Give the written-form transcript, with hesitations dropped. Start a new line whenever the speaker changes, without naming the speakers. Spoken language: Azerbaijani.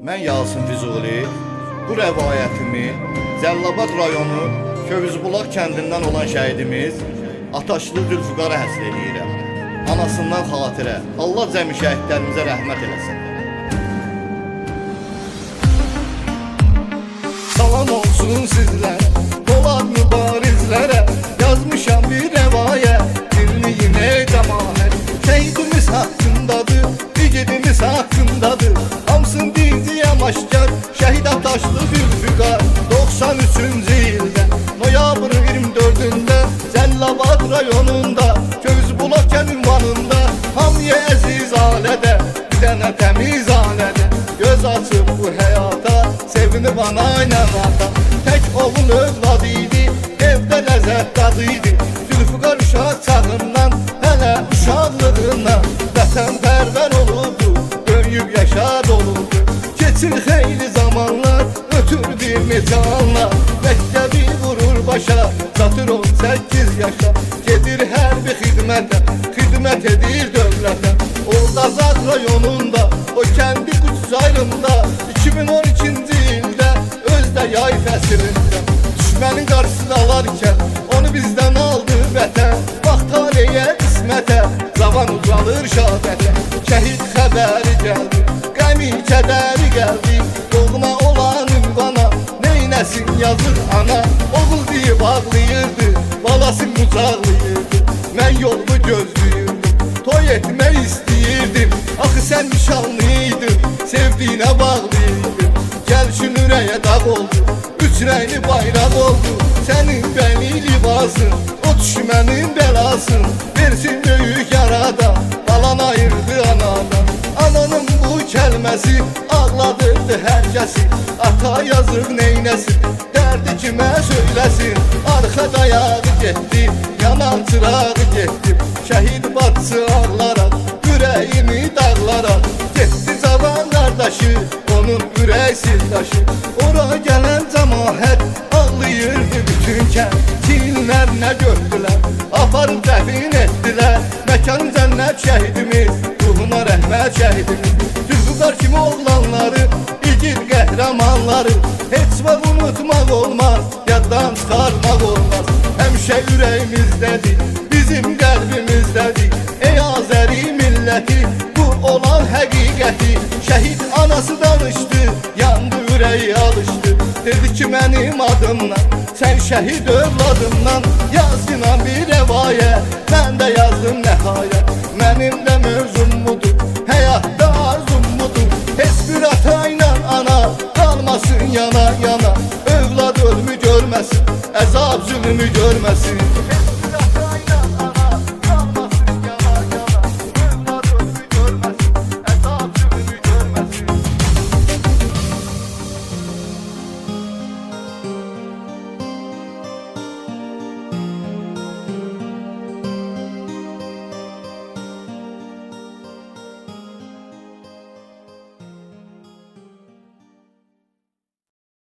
Mən Yasin Füzuli bu rəvayətimi Cəllabad rayonu Kövüzbulaq kəndindən olan şəhidimiz Ataşlı Zülfüqara həsr edirəm. Anasından xatirə. Allah cəmi şəhidlərimizə rəhmət eləsin. Salam olsun sizlərə, Polad mübarizlərə. Yazmışam bir rəvayət, dinləyin ey cəmaət. Şəhidimiz haqqındadır, igidimiz haqqındadır. Hamsın diyeceğim aşkar, şəhid Ataşlı Zülfüqar. 93-cü ildə, noyabrın 24-də Cəllabad rayonunda, Kövüzbulaq ünvanında, hamıya əziz alədə, bir dənə təmiz alədə göz açıb bu həyata, sevinib ana ilə ata. Tək oğul övlad idi, evdə ləzzət dadı idi. Zülfüqar uşaq çağından, hələ uşaqlığından vətənpərvər olurdu, böyüyüb yaşad olurdu. Keçir xeyli zamanlar, ötür bir neçə anlar. Məktəbi vurur başa, çatır 18 yaşa. Gedir hərbi xidmətə, xidmət edir dövlətə. O Qazaq rayonunda, o kəndi Qucayrında 2012-ci ildə, özdə yay fəsilində düşmənin qarşısını alarkən, onu bizdən aldı vətən. Bax taleyə, qismətə, zaman uzalır şəhadətə. Şəhid xəbəri gəldi, qəmi kədəri gəldi, doğma olan ünvana, neynəsin yazır ana. Oğul deyib ağlayırdı, balasını qucaqlayırdı. Mən yolunu gözləyirdim, toy etmək istəyirdim. Axı sən nişanlıydın, sevdiyinə bağlıydım. Gəlşin ürəyə dağ oldu, üç rəyli bayraq oldu. Sənin bəli libasın, o düşmənin bəlasın. Versin böyük yarada, balan ayırdı anadan. Ananın bu kəlməsi ağladırdı hər kəsi. Ata yazıq neynəsin, dərdi kimə söyləsin. Arxa dayağı getdi, yanan çırağı getdi. Şəhid bacısı ağlaraq, ürəyimi dağlaraq. Getdi cavan qardaşı, onun ürək sildaşı. Ora gələn cəmaət ağlayırdı bütün kənd. Çilinlərinə gördülər, aparıb dəfin etdilər. Məkan cənnət şəhidimiz, ruhuna rəhmət şəhidimiz. Zülfüqar kimi oğlanları, igid qəhrəmanları heç vaxt unutmaq olmaz, yaddan çıxarmaq olmaz. Həmişə ürəyimizdədir, bizim qəlbimizdədir. Ey Azəri milləti, bu olan həqiqəti. Şəhid anası danışdı, yandı ürəyi alışdı. Dedi ki mənim adımdan, sən şəhid övladımdan yaz inan bir rəvayət. Mən də yazdım nəhayət, mənim də mövzum budur, həyatda arzum budur. Heç bir ata ilə ana qalmasın yana yana, övlad ölümü görməsin, əzab zülmü görməsin.